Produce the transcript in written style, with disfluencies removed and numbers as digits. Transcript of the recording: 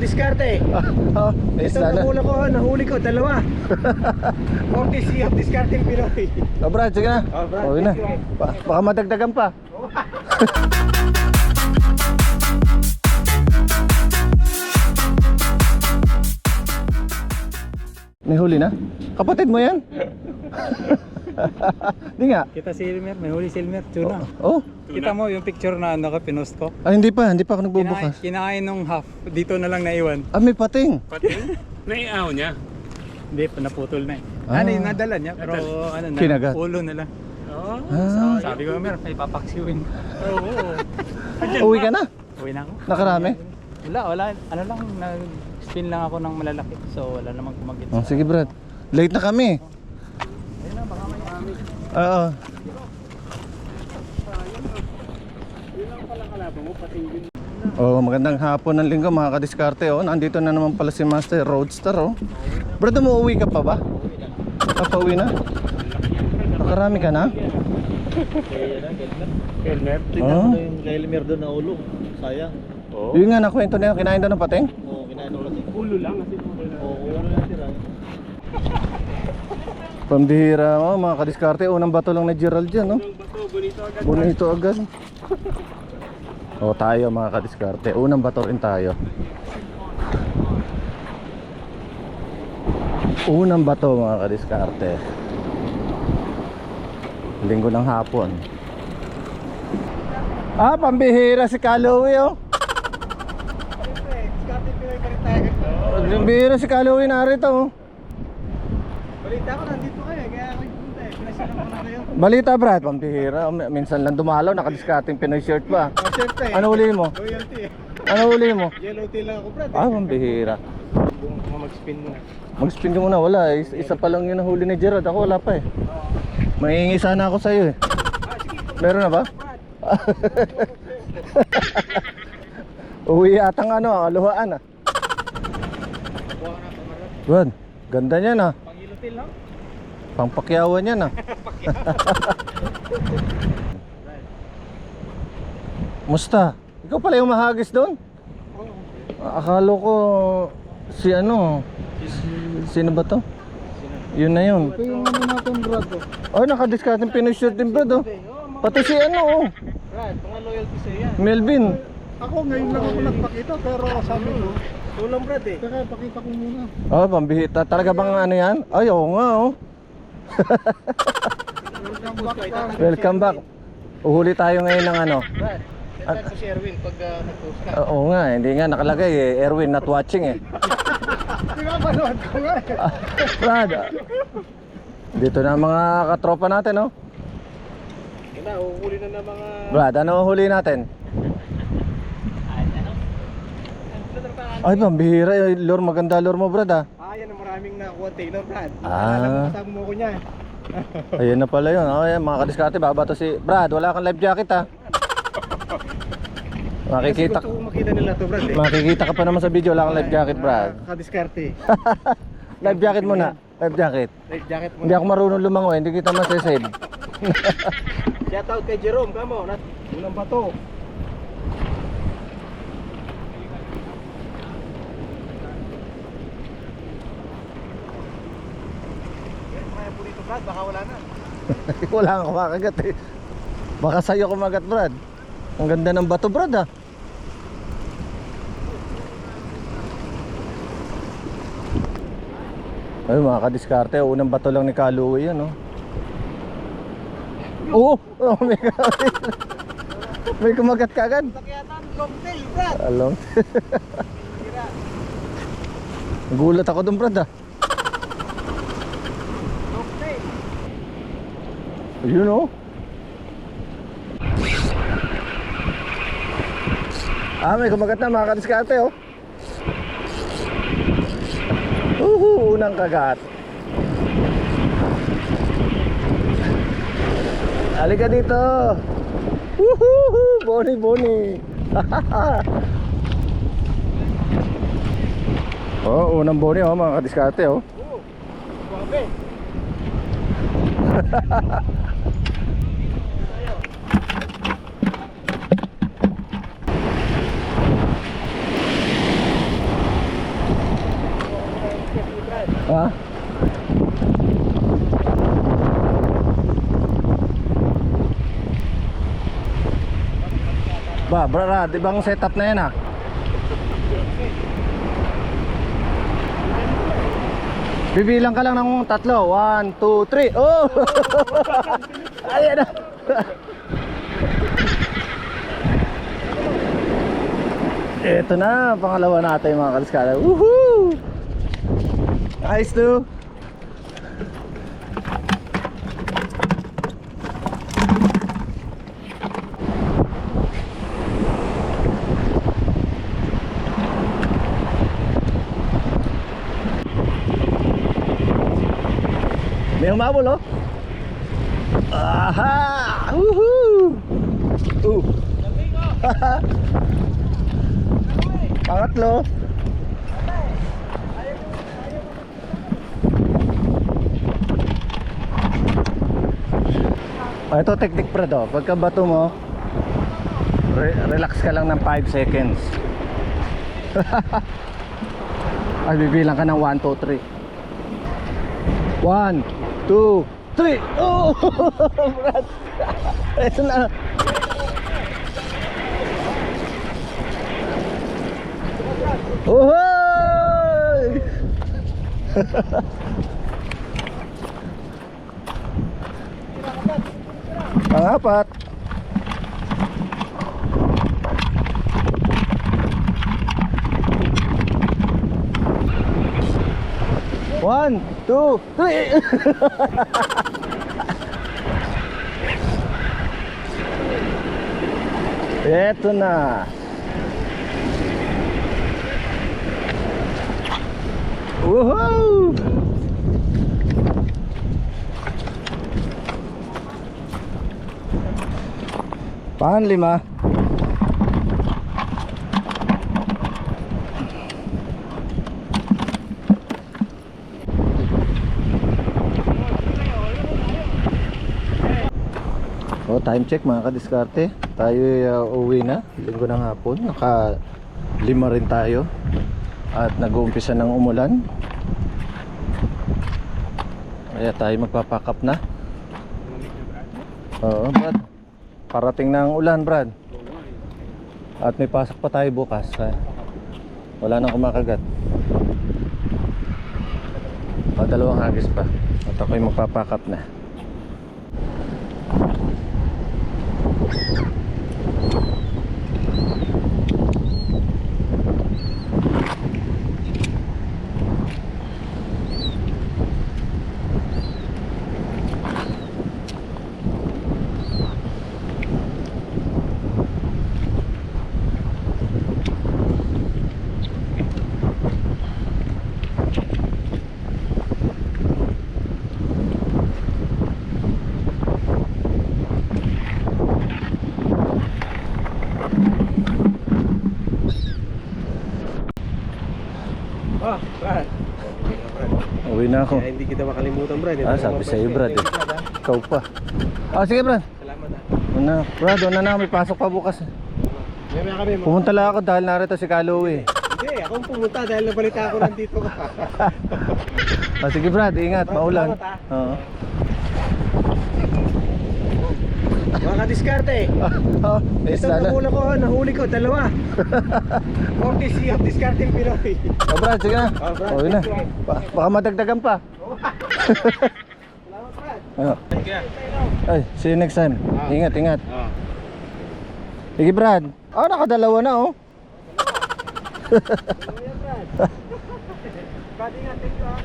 diskarte. Oh, Ito isla na. nahuli ko, dalawa. Courtesy of Discarding Pinoy. Oh, Brad, sige na. Oh, Brad, Okay na. thank you. Baka madagdagan pa. May huli na? Kapatid mo yan? Di nga. Kita si Elmer, may huli si Elmer, tuna. Oh, Kita mo yung picture na ano ka, pinost ko? hindi pa ako nagbubukas. Kinain nung half, dito na lang naiwan. Ah, may pating. Pati naiaw niya. Hindi, naputol na eh. Ah. Ano yung nadala niya, pero ano na, Kinagat. ulo na lang. Oo. Ah, Sabi ko, Elmer, may papaksiwin. Oo. uwi ka na? Uwi na ako. Nakarami? Wala, ano lang, nag-spin lang ako ng malalaki. So wala namang kumagit. Oh, sige, Brad. Late na kami. Ayun na, baka may kami. Oo. Oh, magandang hapon ng linggo mga kadiskarte. Oh, nandito na naman pala si Master Roadster. Oh. Brad, umuwi ka pa ba? Papauwi na? Nakarami ka na? Elmer. Oh. Yung kay Elmer doon na ulo. Sayang. Oo. Yun nga, nakwento na yun. Kinain daw ng pating? Oo, kinain ko lang. Ulo lang kasi ulo lang. Oo, ulo na tira. Pambihira mo mga kadiskarte. Unang bato lang ni Gerald dyan. Oh. Yung bato, bonito agad. Bonito agad. O tayo mga kadiskarte. Unang bato rin tayo. Unang bato mga kadiskarte. Linggo ng hapon. Ah, pambihira si Kalowi oh. Discarding Pinoy pa rin tayo. Pambihira si Kalowi narito oh. Balita ko, nandito kayo. Kaya ako punta eh. Pinasyalan ko na kayo. Balita Brad, pambihira. Minsan lang dumalaw, nakadiskarting Pinoy shirt pa. Oh, syempre. Ano huli mo? Loyalty eh. Ano huli mo? Yellow tail lang ako, Brad. Ah, pambihira. Mag-spin mo. Mag-spin ka muna, wala. Isa pa lang yung nahuli ni Gerald. Ako wala pa eh. Mahingi sana ako sa'yo eh. Meron na ba? Uwi atang ano, aluhaan ah. Brad, ganda niyan ah. Pang-yellow tail lang? Pangpakyawan niyan ah. Musta? Ikaw pala yung mahagis doon? Akala ko si ano, sino ba to? Yun na yun. Ito yung ano natin, Brad. Oh, nakadiscarding Pinoy shirt din Brad oh. Pati si ano oh, Brad, mga loyalty sa'yo yan. Melvin. Ako ngayon lang ako nagpakita pero sabi ko, tulang Brad eh. Teka, pakita ko muna. Oh, pambihita. Talaga bang ano yan? Ay, oo nga oh. Welcome back. Uhuli tayo ngayon ng ano. Brad, tag ko si Erwin pag nag-post ka. Oo nga, hindi nga nakalagay eh. Erwin not watching eh. Di ba panood ko nga eh. Brad, dito na ang mga katropa natin oh. Yan na, uhuli na ng mga... Brad, ano huli natin? Ay, pambihira yung lure. Maganda lure mo Brad ah. Yan ang maraming nakuha Taylor, Brad. Ah. Kasama mo ko niya. Ayun na pala yun. Oh, yan, mga kadiskarte, babato si Brad. Wala kang life jacket ha. Makikita, Gusto kong makita nila to, Brad eh. makikita ka pa naman sa video. Wala kang life jacket Brad. Kadiskarte. Life jacket muna. Life jacket. Life jacket mo. Hindi ako marunong lumangoy. Hindi kita masasave. Shout out kay Jerome, kamo. Unang bato. Kaya po dito, Brad, baka wala na. Wala kang kumakagat eh. Baka sa'yo kumagat Brad. Ang ganda ng bato Brad ah. Ay mga kadiskarte, unang bato lang ni Kaluwi yan oh. Oo! Oh, may kumagat ka agad. Sakyatan, long tail, Brad. Along. Gulat ako dun Brad ah. Long tail. Ayun oh. Ah, may kumagat na mga kadiskarte oh. Unang kagat. Halika dito. Boni, boni. Oh, unang boni oh mga kadiskarte oh. Grabe. Ha? Brad, ibang setup na yan ah. Bibilang ka lang ng 3. 1, 2, 3. Oh! Ayan na. Ito na, pangalawa natin mga kaliskada. Woohoo! Nice to. May humabol oh. Aha! Woohoo! Pangatlo. Ito technique Brad oh. Pagka bato mo, relax ka lang ng 5 seconds. Ay bibilang ka ng 1, 2, 3. 1, 2, 3. Oh! Brad. Ito na. Ohoy! Pangapat. One, two, three. Eto na. Woohoo! Panglima. Oh, time check mga kadiskarte. Tayo uwi na. Linggo ng hapon. Naka 5 rin tayo. At nag-uumpisa ng umulan. Kaya tayo magpapakap na. Oo, Brad. Parating na ang ulan, Brad. At may pasok pa tayo bukas. Wala nang kumakagat. Dalawang hagis pa. At ako'y magpapakap na. Ah, Brad. Uwi na ako. Kaya hindi kita makalimutan, Brad. Sabi sa'yo, Brad eh. Ikaw pa. Sige, Brad. Salamat Una, Brad, una na. May pasok pa bukas. May kami. Pumunta lang ako dahil narito si Kaloy. Hindi, akong pumunta dahil nabalita ako nandito ka. Sige, Brad. Ingat. Maulan. Salamat, Oo. Mga kadiskarte. Ito nahuli ko, 2. Courtesy of Discarding Pinoy. Brad, sige na. Brad, Uwi na. Baka madagdagan pa. Salamat, Brad. Ay, see you next time. Ingat, ingat. Sige, Brad. Nakadalawa na oh. Brad, ingat, thank you.